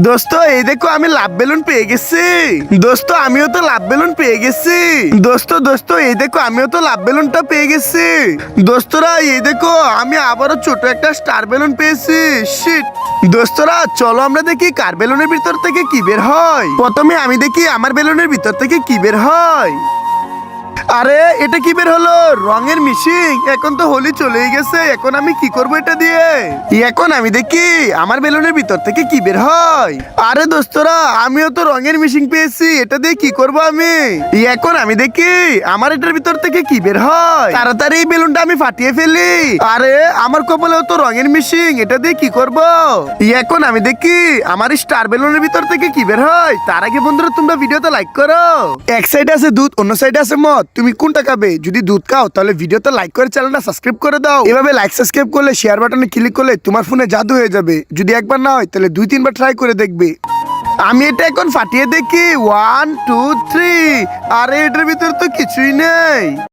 দোস্ত এই দেখো আমি লাভ বেলুন পেয়ে গেছি। দোস্ত আমিও তো লাভ বেলুন পেয়ে গেছি। দোস্ত এই দেখো আমিও তো লাভ বেলুনটা পেয়ে গেছি। দোস্তরা এই দেখো আমি আবারও ছোট একটা স্টার বেলুন পেয়েছি। শিট। দোস্তরা চলো আমরা দেখি কার বেলুনের ভিতর থেকে কি বের হয়। প্রথমে আমি দেখি আমার বেলুনের ভিতর থেকে কি বের হয়। আরে এটা কি বের হলো? রঙের মিশিং। এখন তো হোলি চলেই গেছে, এখন আমি কি করব এটা দিয়ে? এখন আমি দেখি আমার বেলুনের ভিতর থেকে কি বের হয়। আরে দোস্তরা আমিও তো রঙের মিশিং পেয়েছি, এটা দিয়ে কি করব আমি? এখন আমি দেখি আমার এটার ভিতর থেকে কি বের হয়। তাড়াতাড়ি এই বেলুনটা আমি ফাটিয়ে ফেলি। আরে আমার কপালেও তো রঙের মিশিং, এটা দিয়ে কি করব? এখন আমি দেখি আমার স্টার বেলুনের ভিতর থেকে কি বের হয়। তার আগে বন্ধুরা তোমরা ভিডিওতে লাইক করো। এক সাইডে আছে দুধ, অন্য সাইডে আছে মদ, তুমি কোনটা খাবে? যদি দুধ খাও তাহলে ভিডিওতে লাইক করে চ্যানেলটা সাবস্ক্রাইব করে দাও। এভাবে লাইক সাবস্ক্রাইব করলে শেয়ার বাটনে ক্লিক করলে তোমার ফোনে জাদু হয়ে যাবে। যদি একবার না হয় তাহলে 2-3 বার ট্রাই করে দেখবে। আমি এটা এখন ফাটিয়ে দেখি 1 2 3। আরে এটার ভিতর তো কিছুই নেই।